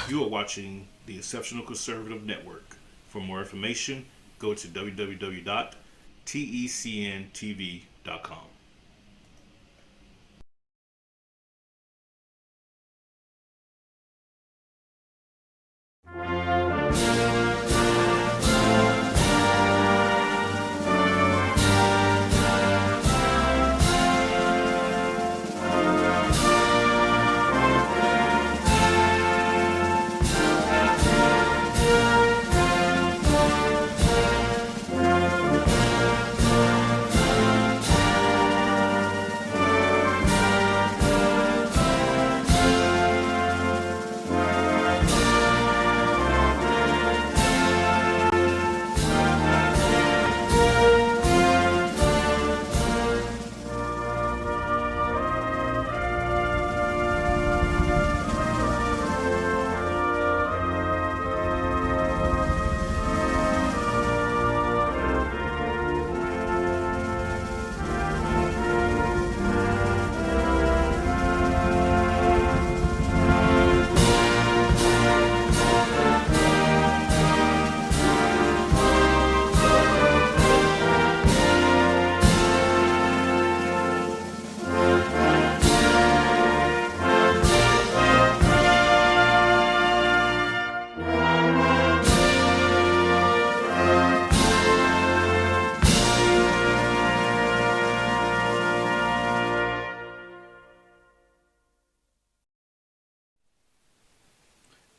You are watching the Exceptional Conservative Network. For more information, go to www.tecntv.com.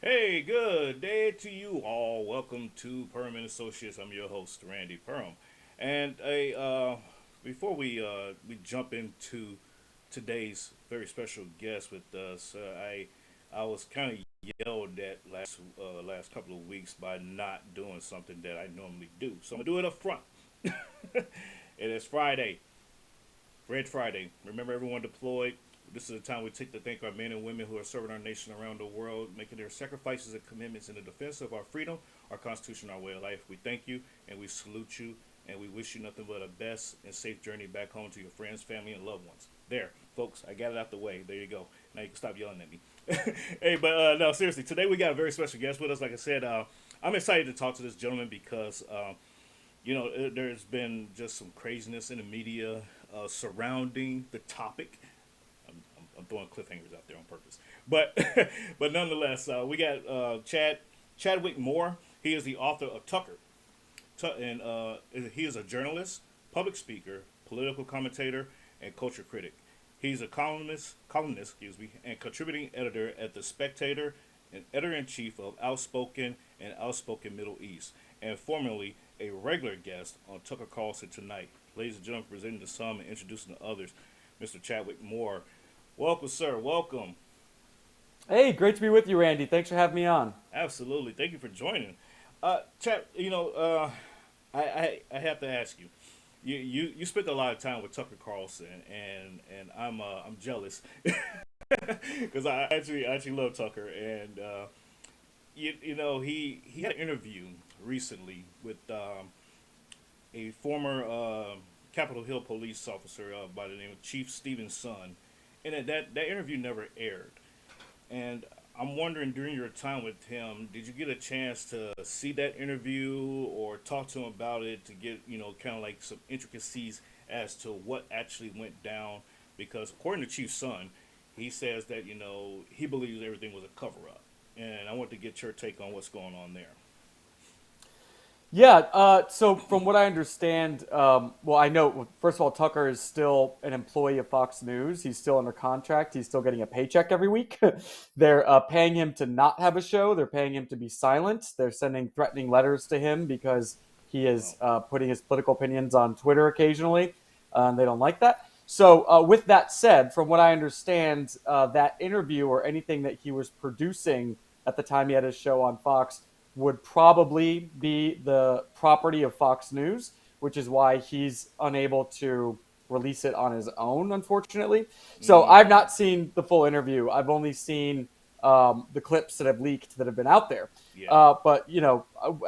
Hey, good day to you all. Welcome to Perm and Associates. I'm your host, Randy Perm. And before we jump into today's very special guest with us, I was kind of yelled at last couple of weeks by not doing something that I normally do. So I'm gonna do it up front. It is Friday, Red Friday. Remember, everyone deployed. This is a time we take to thank our men and women who are serving our nation around the world, making their sacrifices and commitments in the defense of our freedom, our Constitution, our way of life. We thank you and we salute you and we wish you nothing but a best and safe journey back home to your friends, family, and loved ones. There, folks, I got it out the way. There you go. Now you can stop yelling at me. Hey, but no, seriously, today we got a very special guest with us. Like I said, I'm excited to talk to this gentleman because there's been just some craziness in the media surrounding the topic. I'm throwing cliffhangers out there on purpose, but but nonetheless, we got Chadwick Moore. He is the author of Tucker, and he is a journalist, public speaker, political commentator, and culture critic. He's a columnist, excuse me, and contributing editor at The Spectator, and editor in chief of Outspoken and Outspoken Middle East, and formerly a regular guest on Tucker Carlson Tonight. Ladies and gentlemen, presenting to some and introducing to others, Mr. Chadwick Moore. Welcome, sir. Welcome. Hey, great to be with you, Randy. Thanks for having me on. Absolutely. Thank you for joining. Chad, I have to ask you. You spent a lot of time with Tucker Carlson, and I'm jealous because I actually love Tucker, and he had an interview recently with a former Capitol Hill police officer by the name of Chief Stephen Son, and that interview never aired. And I'm wondering, during your time with him, did you get a chance to see that interview or talk to him about it to get, kind of like some intricacies as to what actually went down? Because according to Chief Son, he says that, he believes everything was a cover up. And I want to get your take on what's going on there. Yeah, so from what I understand, well, I know, first of all, Tucker is still an employee of Fox News. He's still under contract. He's still getting a paycheck every week. They're paying him to not have a show. They're paying him to be silent. They're sending threatening letters to him because he is Wow. putting his political opinions on Twitter occasionally. They don't like that. So, with that said, from what I understand, that interview or anything that he was producing at the time he had his show on Fox would probably be the property of Fox News, which is why he's unable to release it on his own, unfortunately. So I've Mm, not seen the full interview. I've only seen the clips that have leaked that have been out there. yeah. But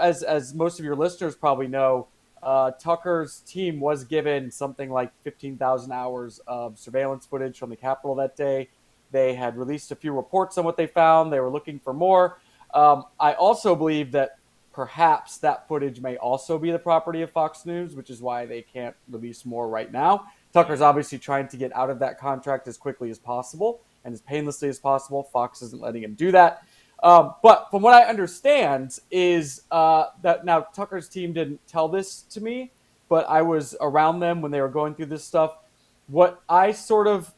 as most of your listeners probably know, Tucker's team was given something like 15,000 hours of surveillance footage from the Capitol that day. They had released a few reports on what they found. They were looking for more. I also believe that perhaps that footage may also be the property of Fox News, which is why they can't release more right now. Tucker's Mm-hmm. obviously trying to get out of that contract as quickly as possible and as painlessly as possible. Fox isn't letting him do that. But from what I understand is that now Tucker's team didn't tell this to me, but I was around them when they were going through this stuff. What I sort of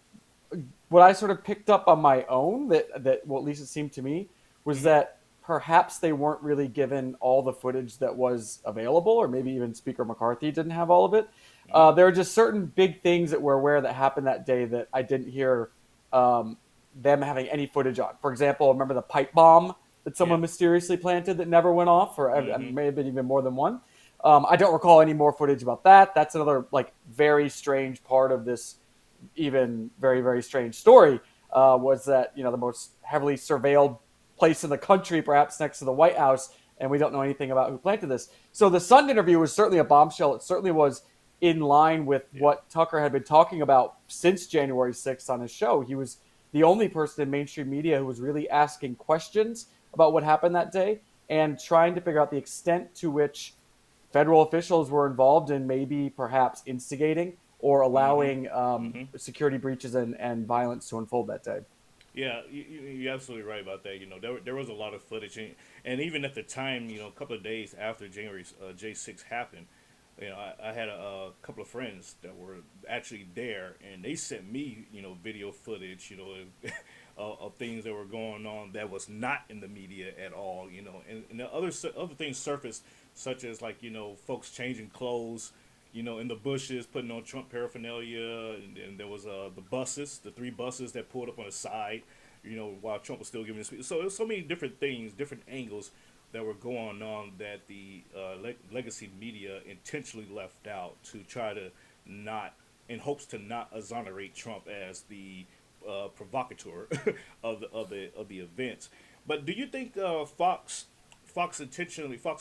what I sort of picked up on my own that well, at least it seemed to me was Mm-hmm. that perhaps they weren't really given all the footage that was available, or maybe even Speaker McCarthy didn't have all of it. Mm-hmm. There are just certain big things that we're aware that happened that day that I didn't hear um, them having any footage on. For example, remember the pipe bomb that Yeah. someone mysteriously planted that never went off, or Mm-hmm. may have been even more than one. I don't recall any more footage about that. That's another like very strange part of this even very very strange story was that the most heavily surveilled place in the country, perhaps next to the White House, and we don't know anything about who planted this. So the Sun interview was certainly a bombshell. It certainly was in line with Yeah. what Tucker had been talking about since January 6th on his show. He was the only person in mainstream media who was really asking questions about what happened that day and trying to figure out the extent to which federal officials were involved in maybe perhaps instigating or Mm-hmm. allowing Mm-hmm. security breaches and violence to unfold that day. Yeah, you're absolutely right about that. There was a lot of footage, and even at the time, a couple of days after January J6 happened, I had a couple of friends that were actually there, and they sent me, video footage, of things that were going on that was not in the media at all, and the other things surfaced, such as like folks changing clothes, in the bushes, putting on Trump paraphernalia, and there was the three buses that pulled up on the side, while Trump was still giving his speech. So there's so many different things, different angles that were going on that the legacy media intentionally left out to try to not, in hopes to not exonerate Trump as the provocateur of the events. But do you think Fox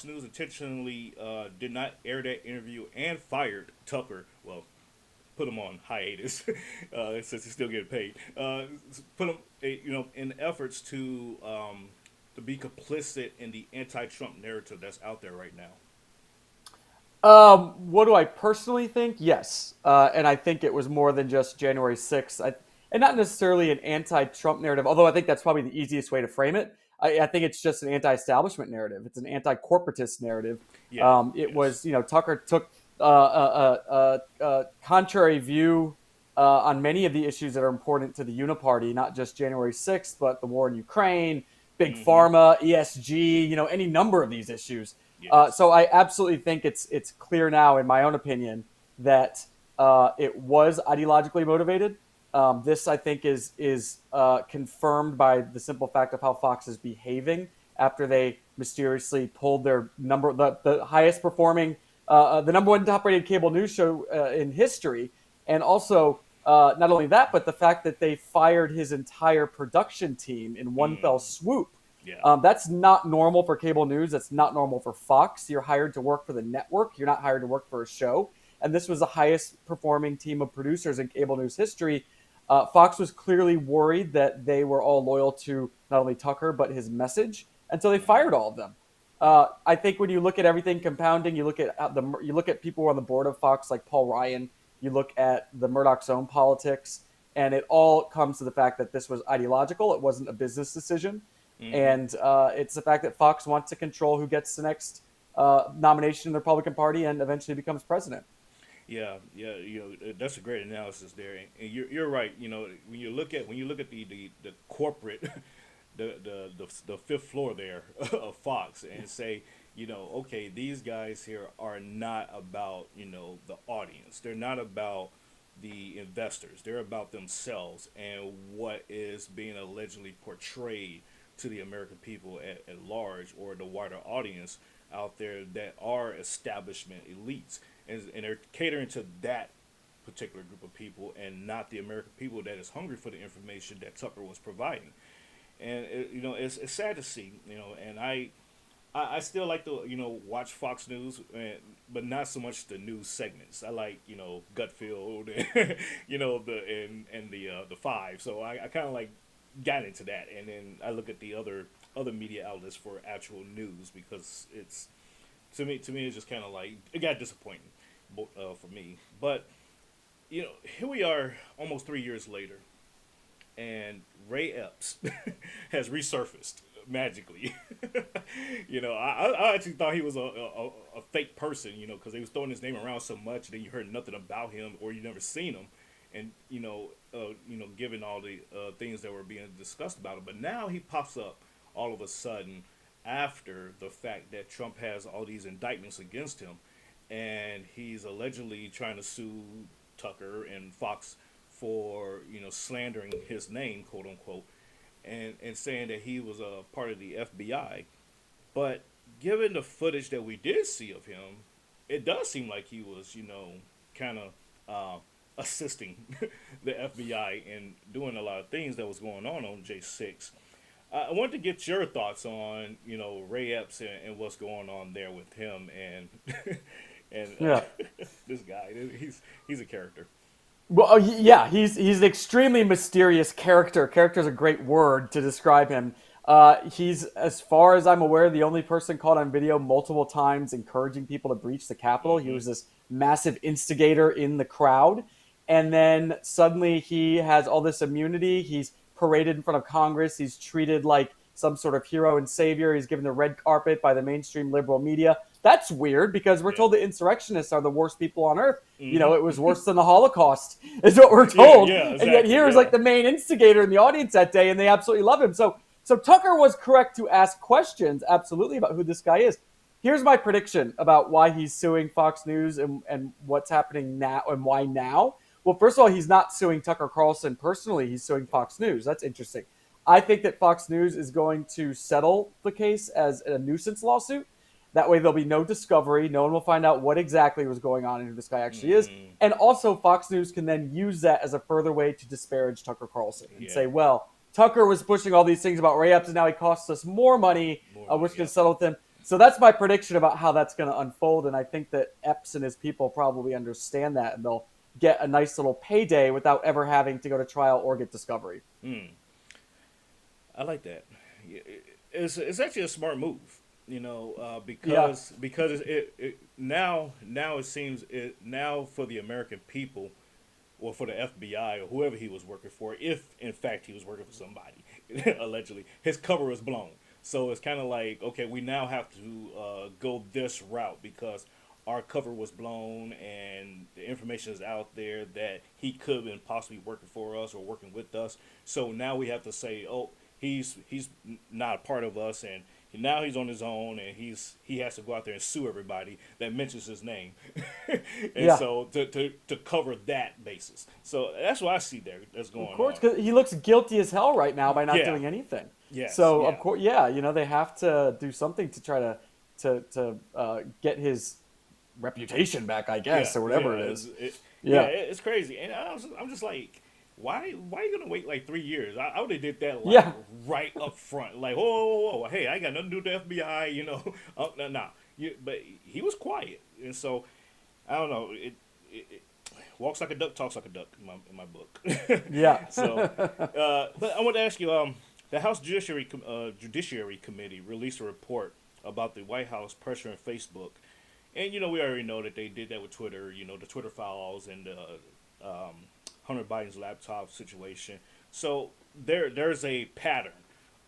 News intentionally did not air that interview and fired Tucker? Well, put him on hiatus since he's still getting paid. Put him, in efforts to be complicit in the anti-Trump narrative that's out there right now. What do I personally think? Yes, and I think it was more than just January 6th, and not necessarily an anti-Trump narrative. Although I think that's probably the easiest way to frame it. I think it's just an anti-establishment narrative. It's an anti-corporatist narrative. Yeah. It Yes. was, Tucker took a contrary view on many of the issues that are important to the Uniparty, not just January 6th, but the war in Ukraine, big Mm-hmm. pharma, ESG, any number of these issues. Yes. So I absolutely think it's clear now, in my own opinion, that it was ideologically motivated. This, I think, is confirmed by the simple fact of how Fox is behaving after they mysteriously pulled their the highest performing, the number one top rated cable news show in history, and also not only that, but the fact that they fired his entire production team in one fell Mm. swoop. Yeah. That's not normal for cable news. That's not normal for Fox. You're hired to work for the network. You're not hired to work for a show. And this was the highest performing team of producers in cable news history. Fox was clearly worried that they were all loyal to not only Tucker but his message until they Mm-hmm. fired all of them. Yeah. I think when you look at everything compounding, you look at people who are on the board of Fox like Paul Ryan. You look at the Murdoch's own politics, and it all comes to the fact that this was ideological. It wasn't a business decision, Mm-hmm. and it's the fact that Fox wants to control who gets the next nomination in the Republican Party and eventually becomes president. Yeah, yeah, that's a great analysis there, and you're right. When you look at the corporate, the fifth floor there of Fox, and say, okay, these guys here are not about the audience. They're not about the investors. They're about themselves and what is being allegedly portrayed to the American people at large, or the wider audience out there that are establishment elites, and they're catering to that particular group of people and not the American people that is hungry for the information that Tucker was providing. And it's sad to see, and I still like to watch Fox News, but not so much the news segments. I like Gutfield, and the Five. So I kind of like got into that, and then I look at the other media outlets for actual news because it's to me it's just kind of like it got disappointing for me. But here we are, almost 3 years later, and Ray Epps has resurfaced magically. I actually thought he was a fake person, because they was throwing his name around so much, then you heard nothing about him or you never seen him, and given all the things that were being discussed about him. But now he pops up all of a sudden after the fact that Trump has all these indictments against him, and he's allegedly trying to sue Tucker and Fox for slandering his name, quote unquote, and saying that he was a part of the FBI. But given the footage that we did see of him, it does seem like he was kind of assisting the FBI and doing a lot of things that was going on J6. I wanted to get your thoughts on Ray Epps and what's going on there with him and and Yeah. this guy. He's a character. Well, yeah, he's an extremely mysterious character. Character is a great word to describe him. He's, as far as I'm aware, the only person caught on video multiple times encouraging people to breach the Capitol. He Mm-hmm. was this massive instigator in the crowd. And then suddenly he has all this immunity. He's paraded in front of Congress. He's treated like some sort of hero and savior. He's given the red carpet by the mainstream liberal media. That's weird because we're Yeah. told the insurrectionists are the worst people on earth. Mm-hmm. It was worse than the Holocaust, is what we're Yeah, told. yeah, And exactly. yet here is Yeah. like the main instigator in the audience that day, and they absolutely love him. So Tucker was correct to ask questions, absolutely, about who this guy is. Here's my prediction about why he's suing Fox News and what's happening now and why now. Well, first of all, he's not suing Tucker Carlson personally. He's suing Fox News. That's interesting. I think that Fox News is going to settle the case as a nuisance lawsuit. That way, there'll be no discovery. No one will find out what exactly was going on and who this guy actually is. Mm-hmm. And also, Fox News can then use that as a further way to disparage Tucker Carlson and Yeah. say, well, Tucker was pushing all these things about Ray Epps, and now he costs us more money. More We're money, just going yeah. to settle with him. So that's my prediction about how that's going to unfold. And I think that Epps and his people probably understand that, and they'll get a nice little payday without ever having to go to trial or get discovery. I like that. It's actually a smart move, because it now it seems now for the American people, or for the FBI or whoever he was working for, if in fact he was working for somebody, allegedly, his cover is blown. So it's kind of like, okay, we now have to go this route because our cover was blown and the information is out there that he could have been possibly working for us or working with us. So now we have to say, oh, he's not a part of us, and now he's on his own, and he has to go out there and sue everybody that mentions his name, and Yeah. so to cover that basis. So that's what I see there that's going Of course, on. because he looks guilty as hell right now by not Yeah. doing anything. Yes, So yeah. of course, yeah, they have to do something to try to get his reputation back, I guess, or whatever it is. Yeah. It's crazy, and I'm just like, why are you gonna wait like 3 years? I would have did that like Yeah. right up front, like whoa, hey, I got nothing to do with the FBI, nah. But he was quiet, and so I don't know. It walks like a duck, talks like a duck in my book. Yeah. So, but I want to ask you, the House Judiciary Committee released a report about the White House pressuring Facebook. And, we already know that they did that with Twitter, the Twitter files and Hunter Biden's laptop situation. So there's a pattern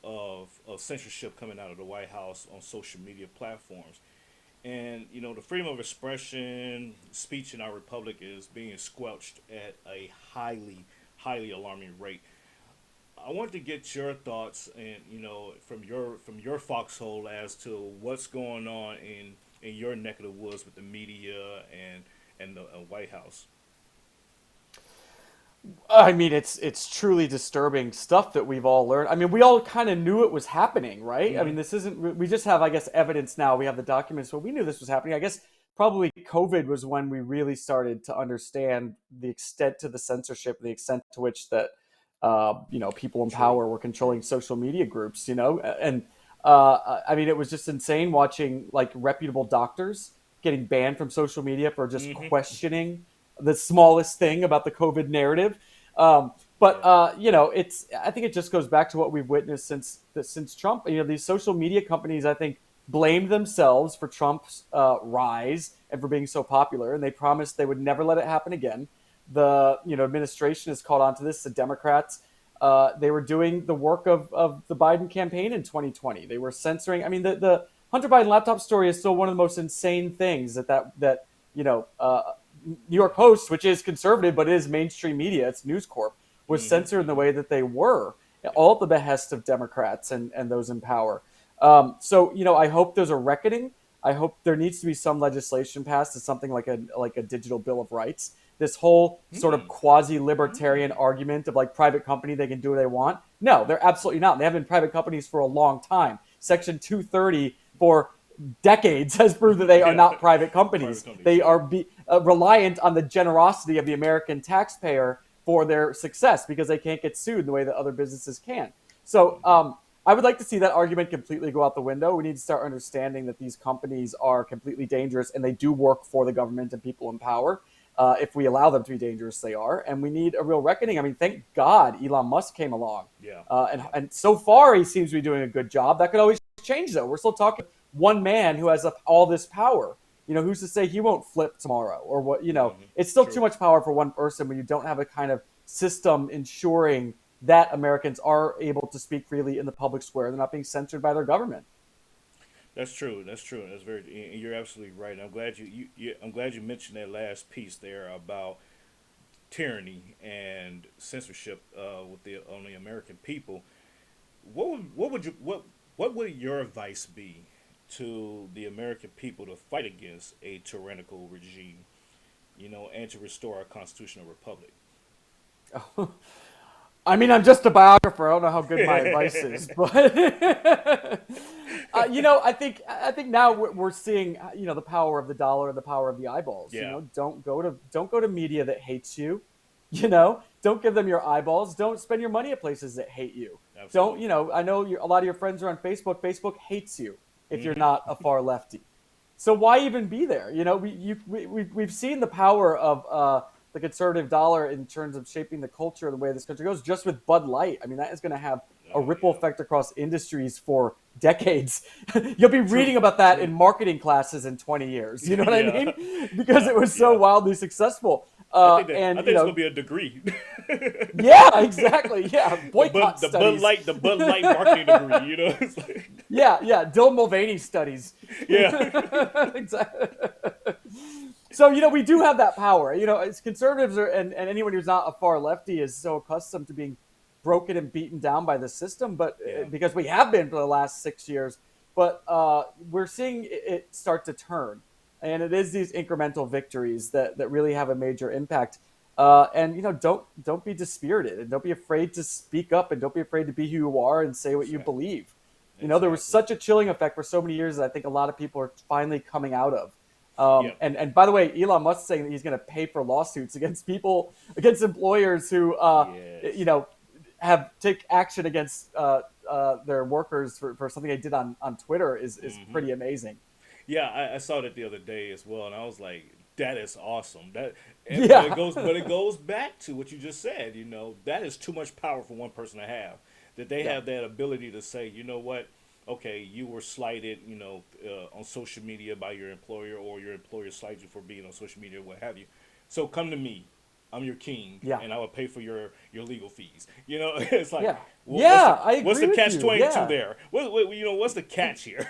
of censorship coming out of the White House on social media platforms. And, the freedom of expression, speech in our republic is being squelched at a highly, highly alarming rate. I want to get your thoughts and from your foxhole as to what's going on in your neck of the woods with the media and the White House. I mean, it's truly disturbing stuff that we've all learned. I mean, we all kind of knew it was happening, right? Mm-hmm. I mean, this isn't. We just have, I guess, evidence now. We have the documents, but we knew this was happening. I guess probably COVID was when we really started to understand the extent to the censorship, the extent to which that people in power were controlling social media groups. And I mean, it was just insane watching like reputable doctors getting banned from social media for just questioning the smallest thing about the COVID narrative. But But I think it just goes back to what we've witnessed since Trump. These social media companies, I think, blamed themselves for Trump's rise and for being so popular, and they promised they would never let it happen again. The administration has caught on to this. The Democrats, they were doing the work of the Biden campaign in 2020. They were censoring. I mean, the Hunter Biden laptop story is still one of the most insane things that New York Post, which is conservative but it is mainstream media, it's News Corp, was censored in the way that they were, all at the behest of Democrats and those in power. I hope there's a reckoning. I hope there needs to be some legislation passed to something like a digital bill of rights. This whole sort of quasi-libertarian argument of like private company, they can do what they want. No, they're absolutely not. They have been private companies for a long time. Section 230 for decades has proved that they are not private companies. They are reliant on the generosity of the American taxpayer for their success because they can't get sued the way that other businesses can. So I would like to see that argument completely go out the window. We need to start understanding that these companies are completely dangerous and they do work for the government and people in power. If we allow them to be dangerous, they are. And we need a real reckoning. I mean, thank God Elon Musk came along. Yeah. And so far, he seems to be doing a good job. That could always change, though. We're still talking one man who has all this power. Who's to say he won't flip tomorrow or what? It's still too much power for one person when you don't have a kind of system ensuring that Americans are able to speak freely in the public square. They're not being censored by their government. That's true. That's very. You're absolutely right. I'm glad I'm glad you mentioned that last piece there about tyranny and censorship on the American people. What would your advice be to the American people to fight against a tyrannical regime, and to restore our constitutional republic? I mean, I'm just a biographer. I don't know how good my advice is, but I think now we're seeing the power of the dollar, the power of the eyeballs. Yeah. Don't go to media that hates you. Don't give them your eyeballs. Don't spend your money at places that hate you. Absolutely. Don't I know a lot of your friends are on Facebook. Facebook hates you if you're not a far lefty. So why even be there? We've seen the power of the conservative dollar in terms of shaping the culture the way this country goes, just with Bud Light. I mean, that is going to have a ripple effect across industries for decades. You'll be reading about that in marketing classes in 20 years. You know what I mean? Because it was so wildly successful. I think it's going to be a degree. Yeah, exactly. Yeah, boycott studies. The Bud Light marketing degree. It's like... Yeah. Dylan Mulvaney studies. Yeah, exactly. So, we do have that power. As conservatives and anyone who's not a far lefty is so accustomed to being broken and beaten down by the system, but because we have been for the last 6 years, but we're seeing it start to turn. And it is these incremental victories that really have a major impact. Don't be dispirited and don't be afraid to speak up and don't be afraid to be who you are and say what you believe. There was such a chilling effect for so many years that I think a lot of people are finally coming out of. And by the way, Elon Musk saying that he's going to pay for lawsuits against employers who, take action against their workers for something they did on Twitter is pretty amazing. Yeah, I saw that the other day as well, and I was like, that is awesome. But it goes back to what you just said. That is too much power for one person to have. That they have that ability to say, you know what? Okay, you were slighted, on social media by your employer, or your employer slighted you for being on social media, or what have you. So come to me. I'm your king, and I will pay for your legal fees. It's like, what's the catch-22 there? What's the catch here?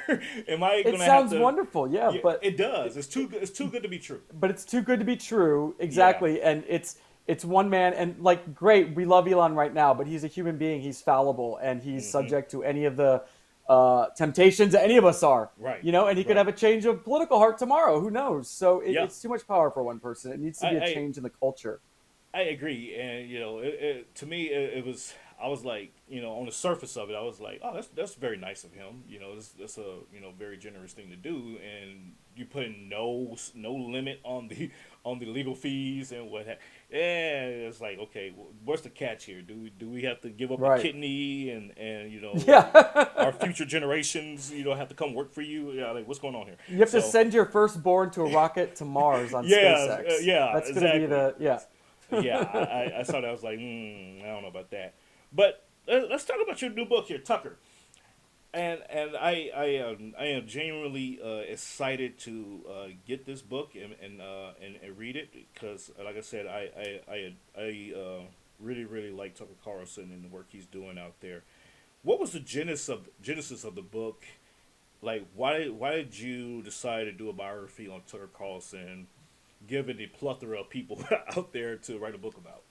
Am I going to have to? It sounds wonderful, but it does. It's too good to be true. But it's too good to be true, exactly. Yeah. And it's one man, and great, we love Elon right now, but he's a human being. He's fallible, and he's subject to any of the temptations that any of us are. Right. And he could have a change of political heart tomorrow. Who knows? So it's too much power for one person. It needs to be a change in the culture. I agree, and to me, it was. I was like, on the surface of it, I was like, oh, that's very nice of him. That's a very generous thing to do, and you put in no limit on the legal fees and what. It's like, okay, what's the catch here? Do we have to give up a kidney and our future generations have to come work for you? Yeah, like what's going on here? You have to send your firstborn to a rocket to Mars on SpaceX. Yeah, that's going to be the yeah, I saw that. I was like, I don't know about that. But let's talk about your new book here, Tucker. And I am genuinely excited to get this book and read it because, like I said, I really like Tucker Carlson and the work he's doing out there. What was the genesis of the book? Like, why did you decide to do a biography on Tucker Carlson, given the plethora of people out there to write a book about?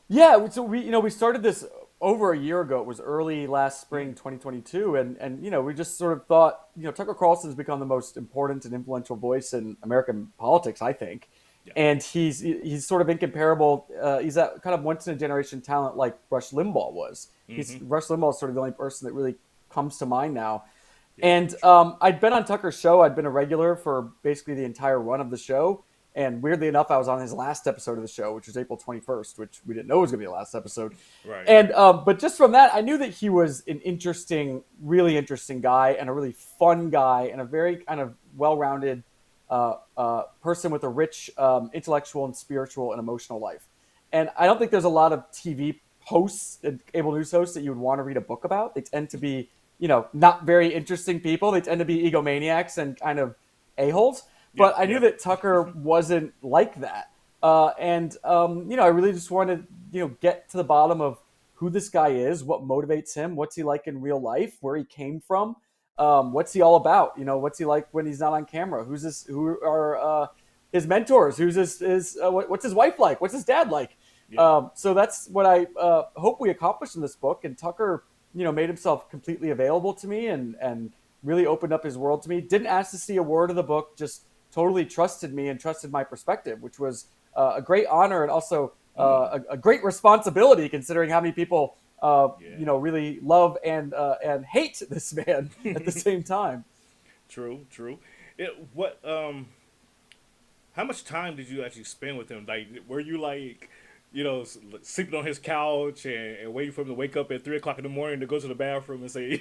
Yeah, so we started this over a year ago. It was early last spring, 2022, and we just sort of thought, Tucker Carlson has become the most important and influential voice in American politics, I think, Yeah. and he's sort of incomparable. He's that kind of once in a generation talent like Rush Limbaugh was. Mm-hmm. Rush Limbaugh is sort of the only person that really comes to mind now. Yeah. And True. I'd been on Tucker's show. I'd been a regular for basically the entire run of the show. And weirdly enough, I was on his last episode of the show, which was April 21st, which we didn't know was going to be the last episode. Right. And but just from that, I knew that he was an interesting, really interesting guy, and a really fun guy, and a very kind of well-rounded person with a rich intellectual and spiritual and emotional life. And I don't think there's a lot of TV hosts and cable news hosts that you would want to read a book about. They tend to be, not very interesting people. They tend to be egomaniacs and kind of a-holes. Yeah. But I knew Yeah. that Tucker wasn't like that. I really just wanted to, get to the bottom of who this guy is, what motivates him, what's he like in real life, where he came from, what's he all about, what's he like when he's not on camera, who are his mentors, what's his wife like, what's his dad like. Yeah. So that's what I hope we accomplished in this book. And Tucker, made himself completely available to me and really opened up his world to me. Didn't ask to see a word of the book, just totally trusted me and trusted my perspective, which was a great honor and also a great responsibility, considering how many people Yeah. really love and hate this man at the same time. True. True. What how much time did you actually spend with him? Like, were you like, sleeping on his couch and waiting for him to wake up at 3 o'clock in the morning to go to the bathroom and say,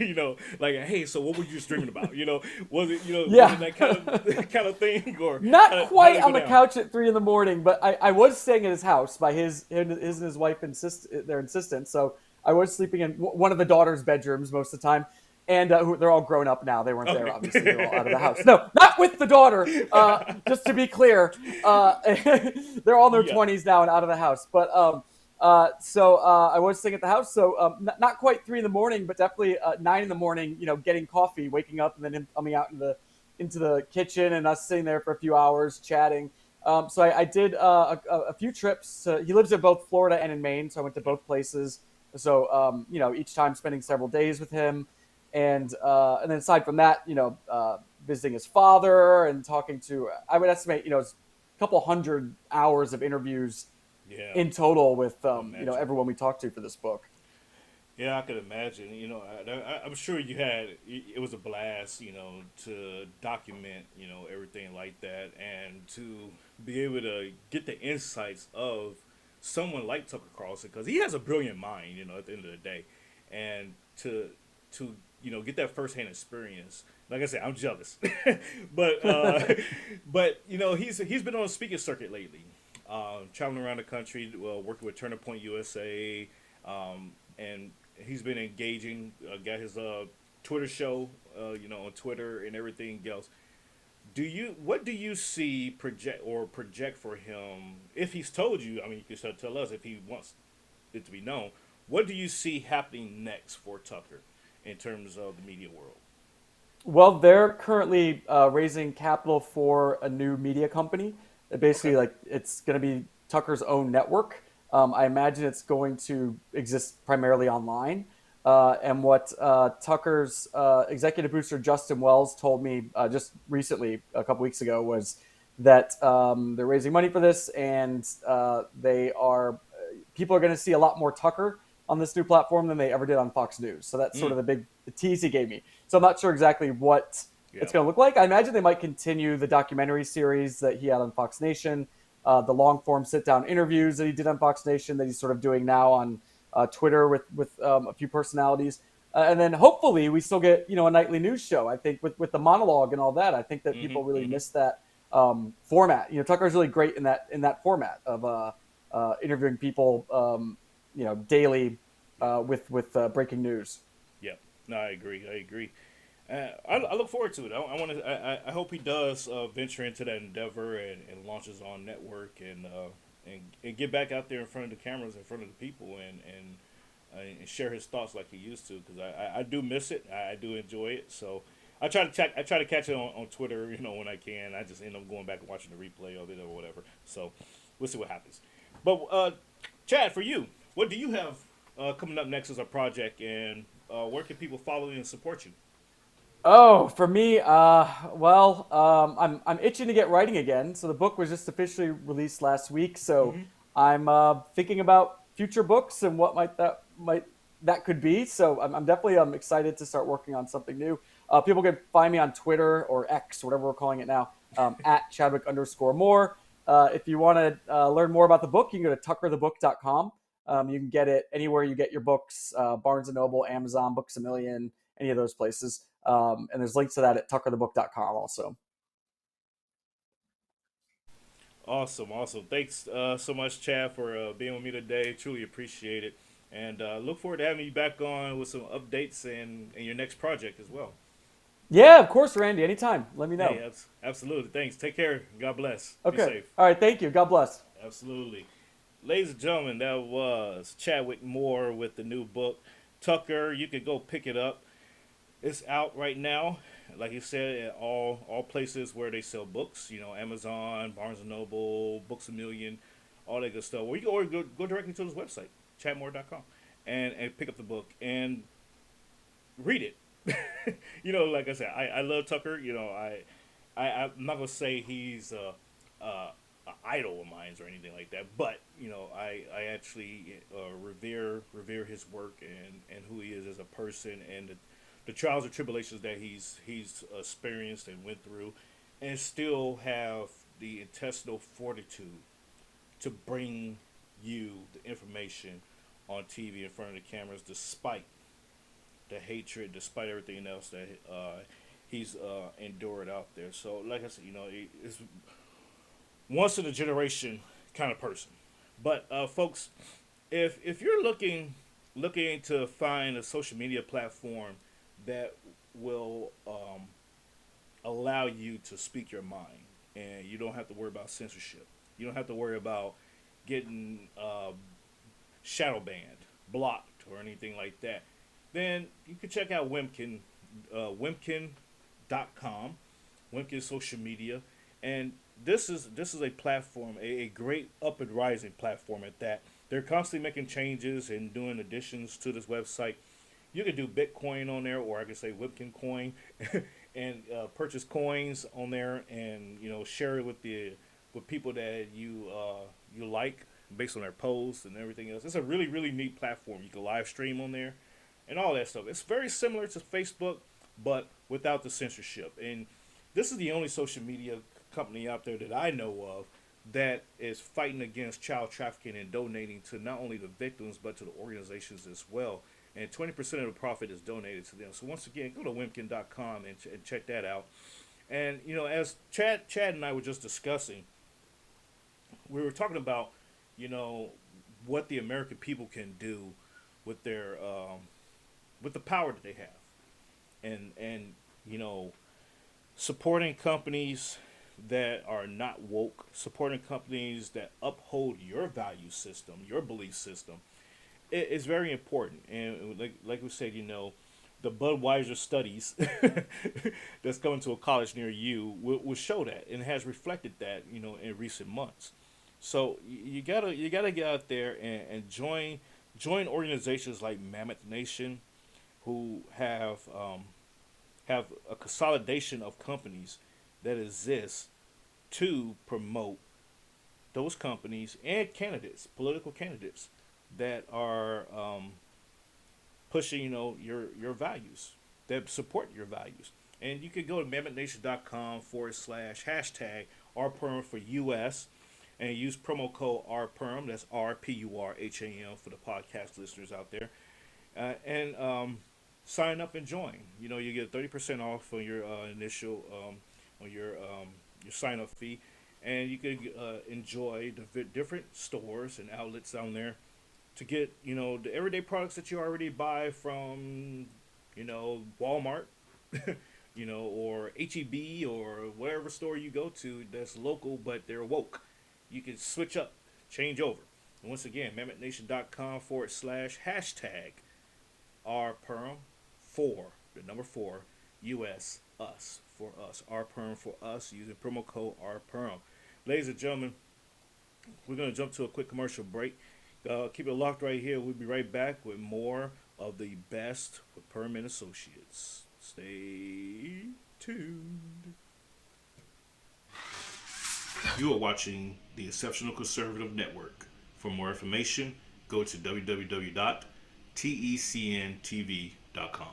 like, hey, so what were you dreaming about? Was it, was it Yeah. that kind of kind of thing, or Not how did quite it go on the down? couch at 3 in the morning, but I was staying at his house by his and his wife their insistence. So I was sleeping in one of the daughter's bedrooms most of the time, and they're all grown up now. They weren't there, obviously. They're all out of the house. Okay. No, not with the daughter. Just to be clear, they're all in their Yeah. 20s now and out of the house. But I was staying at the house. So not quite 3 in the morning, but definitely 9 in the morning. Getting coffee, waking up, and then him coming out into the kitchen and us sitting there for a few hours chatting. So I did a few trips. He lives in both Florida and in Maine, so I went to both places. So each time spending several days with him, and then aside from that, visiting his father and talking to, I would estimate, a couple hundred hours of interviews Yeah. in total with Imagine. everyone we talked to for this book. Yeah, I could imagine. I'm sure you had. It was a blast, to document, everything like that, and to be able to get the insights of someone like Tucker Carlson, because he has a brilliant mind, at the end of the day, and to get that firsthand experience. Like I said, I'm jealous, but he's been on a speaking circuit lately, traveling around the country, working with Turning Point USA, and he's been engaging. Got his Twitter show, on Twitter and everything else. What do you see project for him? If he's told you, I mean, you can still tell us if he wants it to be known. What do you see happening next for Tucker in terms of the media world? Well, they're currently raising capital for a new media company. Okay. Basically, like it's going to be Tucker's own network. I imagine it's going to exist primarily online. And what Tucker's executive producer Justin Wells told me just recently, a couple weeks ago, was that they're raising money for this, and they are people are going to see a lot more Tucker on this new platform than they ever did on Fox News. So that's sort Mm, of the tease he gave me. So I'm not sure exactly what yeah. it's going to look like. I imagine they might continue the documentary series that he had on Fox Nation, the long form sit down interviews that he did on Fox Nation that he's sort of doing now on Twitter with a few personalities. And then hopefully we still get a nightly news show. I think with the monologue and all that, I think that Mm-hmm. people really Mm-hmm. miss that. format. Tucker's really great in that format of interviewing people, daily Yeah. with breaking news. Yeah. No, I agree. I agree. I look forward to it. I want to. I hope he does venture into that endeavor and launches on network and get back out there in front of the cameras, in front of the people, and share his thoughts like he used to. Because I do miss it. I do enjoy it. So I try to catch it on Twitter. When I can. I just end up going back and watching the replay of it or whatever. So we'll see what happens. But Chad, for you, what do you have coming up next as a project, and where can people follow you and support you? Oh, for me, well, I'm itching to get writing again. So the book was just officially released last week. So Mm-hmm. I'm thinking about future books and what might that could be. So I'm definitely excited to start working on something new. People can find me on Twitter or X, whatever we're calling it now, at Chadwick_more. If you want to learn more about the book, you can go to tuckerthebook.com. You can get it anywhere you get your books, Barnes and Noble, Amazon, Books a Million, any of those places. And there's links to that at tuckerthebook.com also. Awesome, awesome. Thanks so much, Chad, for being with me today. Truly appreciate it. And look forward to having you back on with some updates and your next project as well. Yeah, of course, Randy. Anytime. Let me Hey, know. absolutely. Thanks. Take care. God bless. Be Okay. safe. All right. Thank you. God bless. Absolutely. Ladies and gentlemen, that was Chadwick Moore with the new book, Tucker. You can go pick it up. It's out right now, like you said, at all places where they sell books. Amazon, Barnes and Noble, Books a Million, all that good stuff. Or you can go directly to his website, chatmore.com, and pick up the book and read it. Like I said, I love Tucker. I'm not gonna say he's a idol of mine or anything like that, but I actually revere his work and who he is as a person, and the trials and tribulations that he's experienced and went through, and still have the intestinal fortitude to bring you the information on TV in front of the cameras, despite the hatred, despite everything else that he's endured out there. So, like I said, it's once in a generation kind of person. But folks, if you're looking to find a social media platform that will allow you to speak your mind, and you don't have to worry about censorship, you don't have to worry about getting shadow banned, blocked, or anything like that, then you can check out Wimpkin.com, Wimpkin social media, and this is a platform, a great up and rising platform at that. They're constantly making changes and doing additions to this website. You can do Bitcoin on there, or I could say Wimpkin Coin, and purchase coins on there, and share it with people that you like based on their posts and everything else. It's a really really neat platform. You can live stream on there and all that stuff. It's very similar to Facebook, but without the censorship. And this is the only social media company out there that I know of that is fighting against child trafficking and donating to not only the victims but to the organizations as well. And 20% of the profit is donated to them. So once again, go to wimpkin.com and check that out. And as Chad and I were just discussing, we were talking about you know what the American people can do with their with the power that they have, and you know supporting companies that are not woke, supporting companies that uphold your value system, your belief system, is very important. And like we said, the Budweiser studies that's coming to a college near you will show that, and has reflected that in recent months. So you gotta get out there and join organizations like Mammoth Nation, who have a consolidation of companies that exist to promote those companies and candidates, political candidates that are pushing your values, that support your values. And you can go to mammothnation.com/# RPerm for US, and use promo code RPerm. That's RPURHAM for the podcast listeners out there, and sign up and join. You get 30% off on your initial on your your sign up fee, and you can enjoy the different stores and outlets down there to get the everyday products that you already buy from Walmart, or HEB or whatever store you go to that's local, but they're woke. You can switch up, change over. And once again, MammothNation.com/hashtag RPerm for the number 4 US us for us RPerm for us using promo code RPerm. Ladies and gentlemen, we're gonna jump to a quick commercial break. Keep it locked right here. We'll be right back with more of the best with Perm and Associates. Stay tuned. You are watching the Exceptional Conservative Network. For more information, go to www.tecntv.com.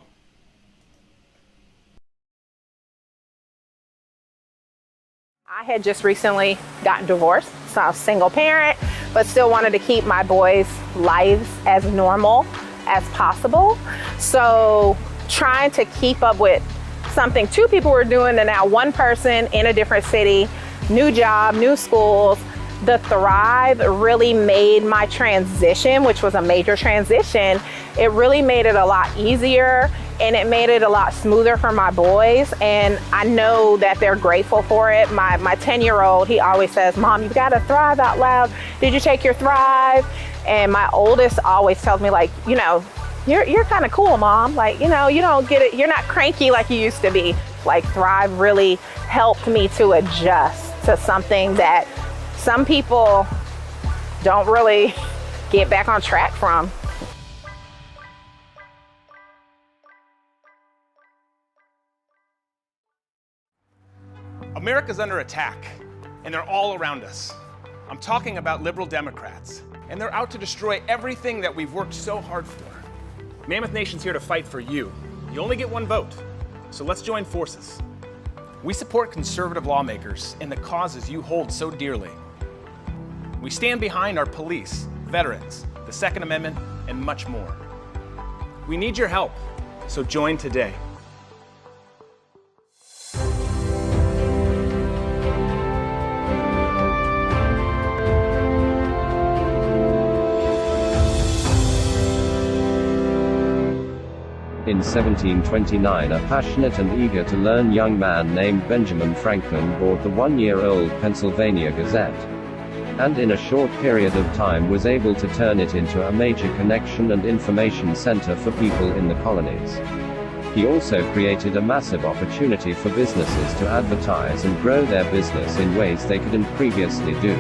I had just recently gotten divorced, so I was a single parent, but still wanted to keep my boys' lives as normal as possible. So trying to keep up with something 2 people were doing and now 1 person in a different city, new job, new schools. The Thrive really made my transition, which was a major transition, it really made it a lot easier and it made it a lot smoother for my boys. And I know that they're grateful for it. My 10-year-old, he always says, "Mom, you've got to thrive out loud. Did you take your Thrive?" And my oldest always tells me, like, you're kind of cool, Mom. Like, you don't get it. You're not cranky like you used to be. Like, Thrive really helped me to adjust to something that some people don't really get back on track from. America's under attack, and they're all around us. I'm talking about liberal Democrats, and they're out to destroy everything that we've worked so hard for. Mammoth Nation's here to fight for you. You only get 1 vote, so let's join forces. We support conservative lawmakers and the causes you hold so dearly. We stand behind our police, veterans, the Second Amendment, and much more. We need your help, so join today. In 1729, a passionate and eager to learn young man named Benjamin Franklin bought the 1-year-old Pennsylvania Gazette, and in a short period of time was able to turn it into a major connection and information center for people in the colonies. He also created a massive opportunity for businesses to advertise and grow their business in ways they couldn't previously do.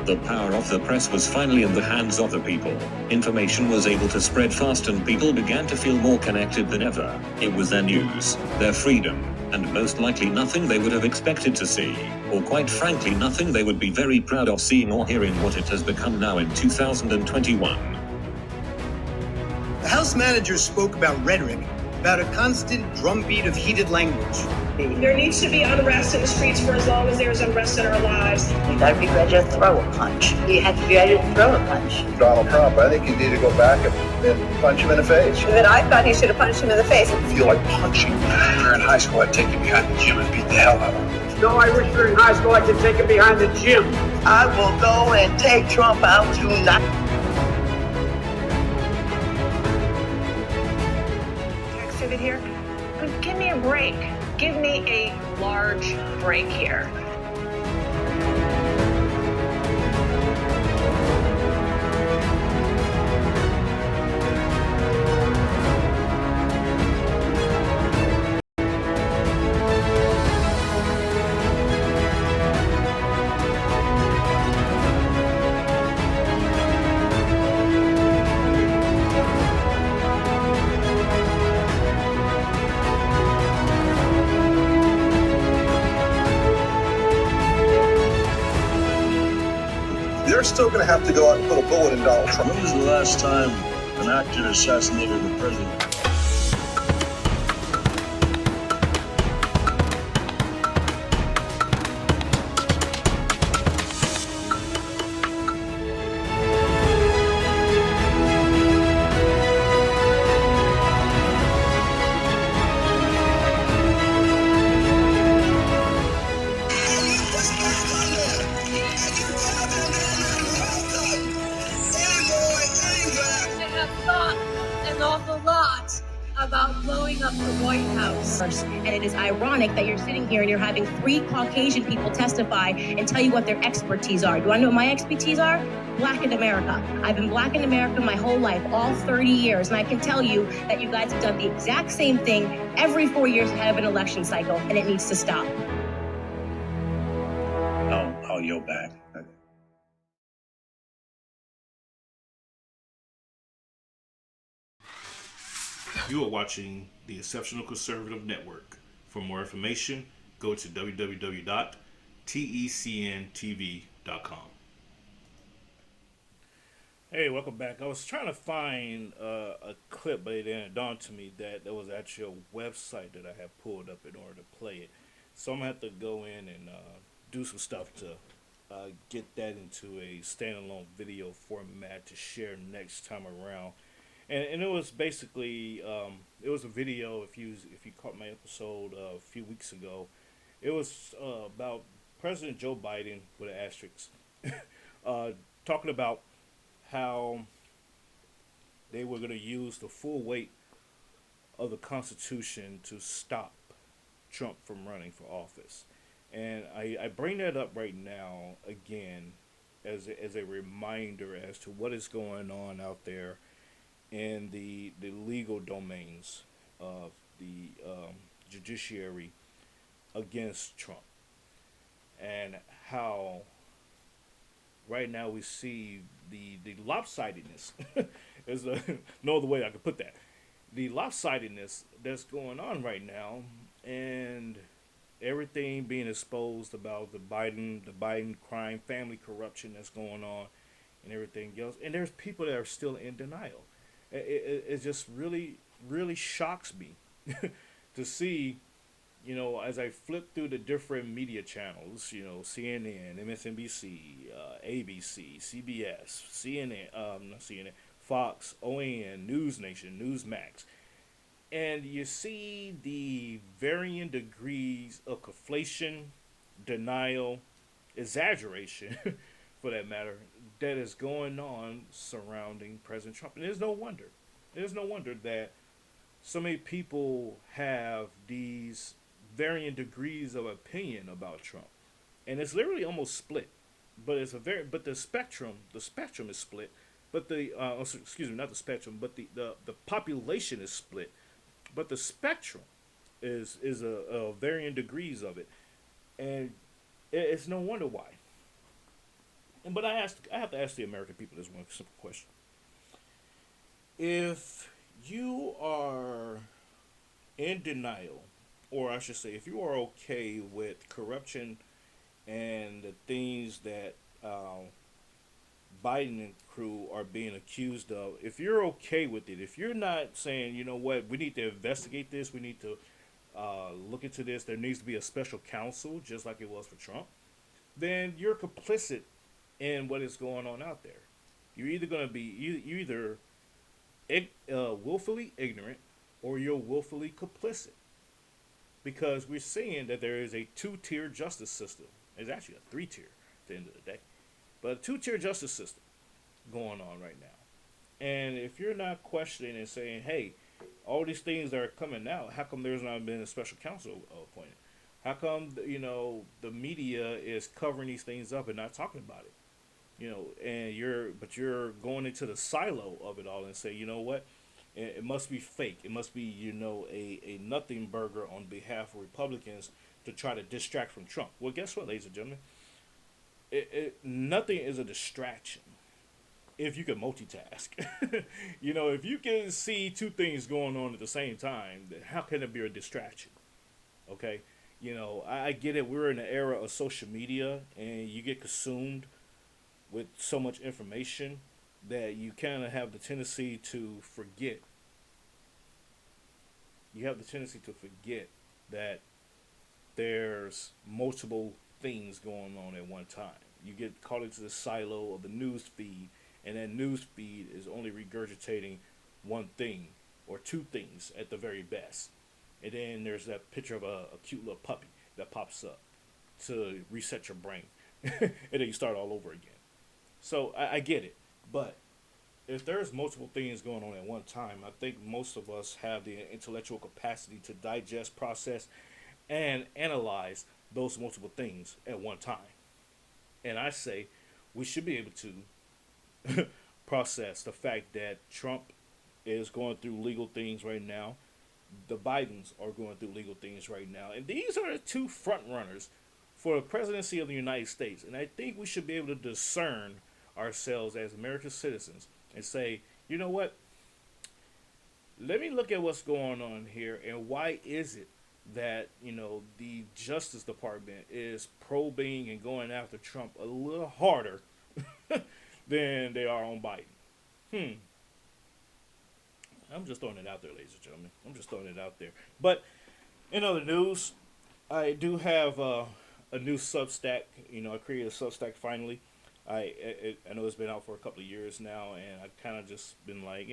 The power of the press was finally in the hands of the people. Information was able to spread fast and people began to feel more connected than ever. It was their news, their freedom, and most likely nothing they would have expected to see, or quite frankly nothing they would be very proud of seeing or hearing what it has become now in 2021. The House manager spoke about rhetoric, about a constant drumbeat of heated language. There needs to be unrest in the streets for as long as there's unrest in our lives. You gotta be ready to throw a punch. You have to be ready to throw a punch. Donald Trump, I think you need to go back and punch him in the face. That I thought he should have punched him in the face. I feel like punching. When we were in high school, I'd take him behind the gym and beat the hell out of him. No, I wish we were in high school, I could take him behind the gym. I will go and take Trump out tonight. Exhibit here. Give me a break. Give me a large break here. They're still going to have to go out and put a bullet in Donald Trump. When was the last time an actor assassinated the president? an awful lot about blowing up the White House. And it is ironic that you're sitting here and you're having 3 Caucasian people testify and tell you what their expertise are. Do you want to know what my expertise are? Black in America. I've been Black in America my whole life, all 30 years. And I can tell you that you guys have done the exact same thing every 4 years ahead of an election cycle, and it needs to stop. I'll yield back. You are watching the Exceptional Conservative Network. For more information, go to www.tecntv.com. Hey, welcome back. I was trying to find a clip, but it didn't dawn to me that there was actually a website that I had pulled up in order to play it. So I'm going to have to go in and do some stuff to get that into a standalone video format to share next time around. And it was basically it was a video. If you caught my episode a few weeks ago, it was about President Joe Biden with an asterisk, talking about how they were going to use the full weight of the Constitution to stop Trump from running for office. And I bring that up right now again as a reminder as to what is going on out there in the legal domains of the judiciary against Trump, and how right now we see the lopsidedness is no other way I could put that, the lopsidedness that's going on right now, and everything being exposed about the Biden crime, family corruption that's going on, and everything else. And there's people that are still in denial. It just really, really shocks me to see, as I flip through the different media channels, CNN, MSNBC, ABC, CBS, CNN, not CNN, Fox, OAN, News Nation, Newsmax, and you see the varying degrees of conflation, denial, exaggeration, for that matter, that is going on surrounding President Trump. And there's no wonder. There's no wonder that so many people have these varying degrees of opinion about Trump. And it's literally almost split. But the spectrum is split. But excuse me, not the spectrum, but the population is split. But the spectrum is a varying degrees of it. And it's no wonder why. But I have to ask the American people this one simple question. If you are in denial, or I should say, if you are okay with corruption and the things that Biden and crew are being accused of, if you're okay with it, if you're not saying, you know what, we need to investigate this, we need to look into this, there needs to be a special counsel, just like it was for Trump, then you're complicit in what is going on out there. You're either going to be you either willfully ignorant, or you're willfully complicit, because we're seeing that there is a 2-tier justice system. It's actually a 3-tier at the end of the day, but a 2-tier justice system going on right now. And if you're not questioning and saying, hey, all these things that are coming out, how come there's not been a special counsel appointed? How come the media is covering these things up and not talking about it? And you're going into the silo of it all and say, you know what, it must be fake. It must be, a nothing burger on behalf of Republicans to try to distract from Trump. Well, guess what, ladies and gentlemen? Nothing is a distraction if you can multitask. If you can see 2 things going on at the same time, then how can it be a distraction? Okay? I get it. We're in an era of social media, and you get consumed with so much information that you kind of have the tendency to forget. You have the tendency to forget that there's multiple things going on at one time. You get caught into the silo of the news feed, and that news feed is only regurgitating one thing or 2 things at the very best. And then there's that picture of a cute little puppy that pops up to reset your brain. And then you start all over again. So I get it. But if there's multiple things going on at one time, I think most of us have the intellectual capacity to digest, process, and analyze those multiple things at one time. And I say we should be able to process the fact that Trump is going through legal things right now. The Bidens are going through legal things right now. And these are the two front runners for the presidency of the United States. And I think we should be able to discern ourselves as American citizens and say, you know what? Let me look at what's going on here, and why is it that, the Justice Department is probing and going after Trump a little harder than they are on Biden. I'm just throwing it out there, ladies and gentlemen. I'm just throwing it out there. But in other news, I do have a new Substack. I created a Substack finally. I know it's been out for a couple of years now, and I kind of just been like,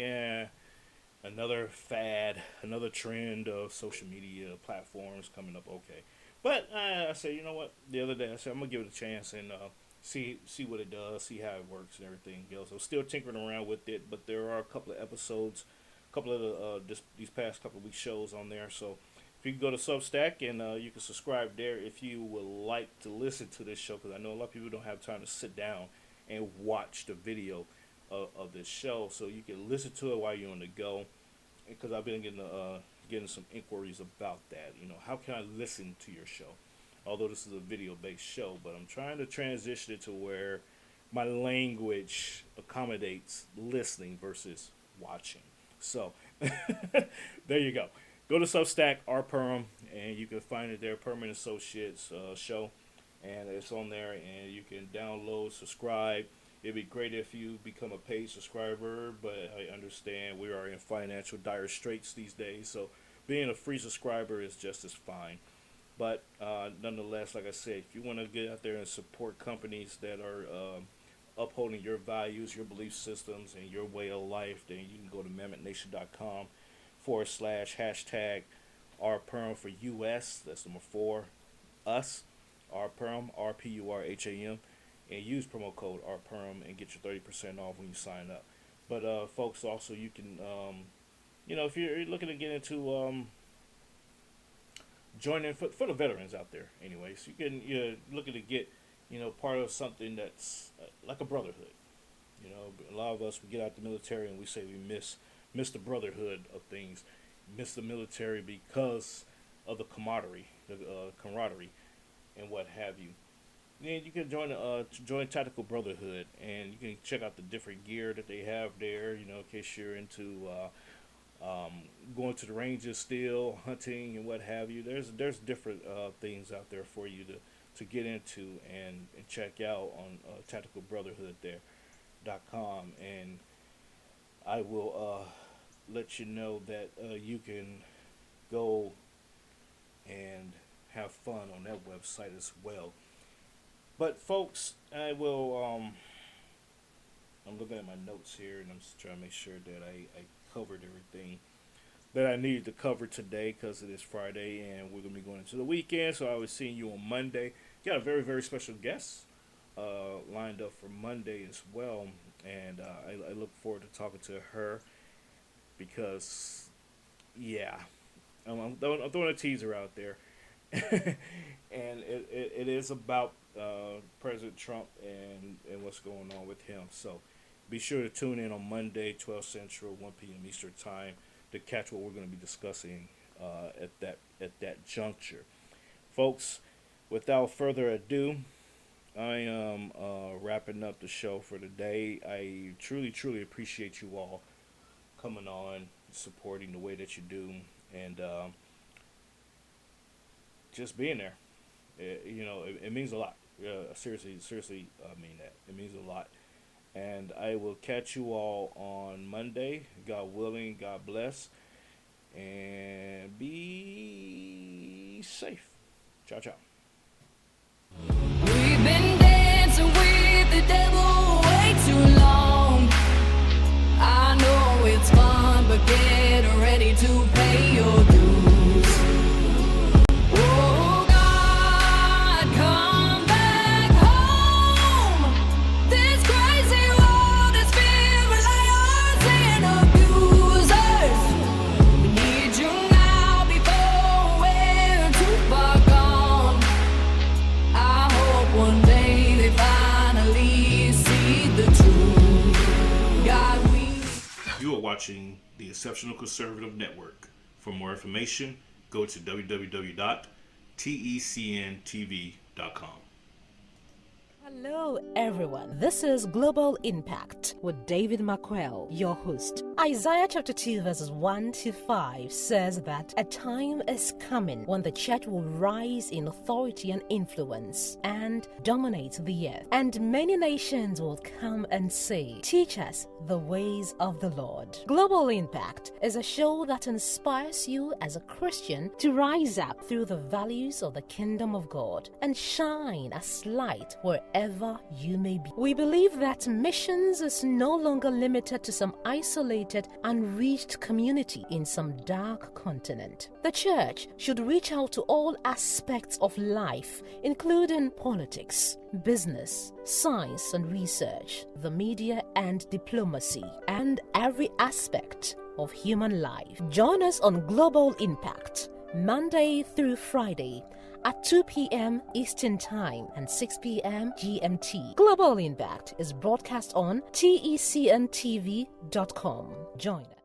another fad, another trend of social media platforms coming up. Okay, but I said, you know what? The other day I said I'm gonna give it a chance and see what it does, see how it works and everything else. I'm still tinkering around with it, but there are a couple of episodes, a couple of these past couple of weeks shows on there. So if you can go to Substack and you can subscribe there if you would like to listen to this show, because I know a lot of people don't have time to sit down and watch the video of this show, so you can listen to it while you're on the go. Because I've been getting some inquiries about that. How can I listen to your show? Although this is a video-based show, but I'm trying to transition it to where my language accommodates listening versus watching. So there you go. Go to Substack, rperm, and you can find it there, Permanent Associates show, and it's on there, and you can download, subscribe. It'd be great if you become a paid subscriber, but I understand we are in financial dire straits these days, so being a free subscriber is just as fine. But nonetheless, like I said, if you want to get out there and support companies that are upholding your values, your belief systems, and your way of life, then you can go to mammonthnation.com /# rperm for US. That's number 4, us, rperm, RPURHAM, and use promo code rperm and get your 30% off when you sign up. But folks, also you can, if you're looking to get into joining for the veterans out there, anyways, you're looking to get part of something that's like a brotherhood. A lot of us, we get out the military and we say we miss the brotherhood of things, miss the military because of the camaraderie, and what have you. Then you can join Tactical Brotherhood, and you can check out the different gear that they have there. In case you're into going to the ranges still, hunting and what have you. There's different things out there for you to get into and check out on tacticalbrotherhood.com, and I will let you know that you can go and have fun on that website as well. But folks, I will. I'm looking at my notes here, and I'm just trying to make sure that I covered everything that I needed to cover today, because it is Friday and we're gonna be going into the weekend. So I was seeing you on Monday. Got a very, very special guest lined up for Monday as well, and I look forward to talking to her because, I'm throwing a teaser out there, and it is about President Trump and what's going on with him. So be sure to tune in on Monday, 12 Central, 1 p.m. Eastern Time, to catch what we're going to be discussing at that juncture. Folks, without further ado, I am wrapping up the show for today. I truly, truly appreciate you all coming on, supporting the way that you do, and just being there. It means a lot. Seriously, I mean that. It means a lot. And I will catch you all on Monday. God willing, God bless. And be safe. Ciao, ciao. We've been dancing with the devil way too long. I know it's fun, but get ready to pay your dues. Oh God, come back home. This crazy world is filled with liars. watching the Exceptional Conservative Network. For more information, go to www.tecntv.com. Hello everyone, this is Global Impact with David McQuell, your host. Isaiah chapter 2 verses 1 to 5 says that a time is coming when the church will rise in authority and influence and dominate the earth. And many nations will come and say, teach us the ways of the Lord. Global Impact is a show that inspires you as a Christian to rise up through the values of the kingdom of God and shine as light wherever you may be. We believe that missions is no longer limited to some isolated, unreached community in some dark continent. The church should reach out to all aspects of life, including politics, business, science and research, the media and diplomacy, and every aspect of human life. Join us on Global Impact, Monday through Friday, at 2 p.m. Eastern Time and 6 p.m. GMT. Global Impact is broadcast on tecntv.com. Join us.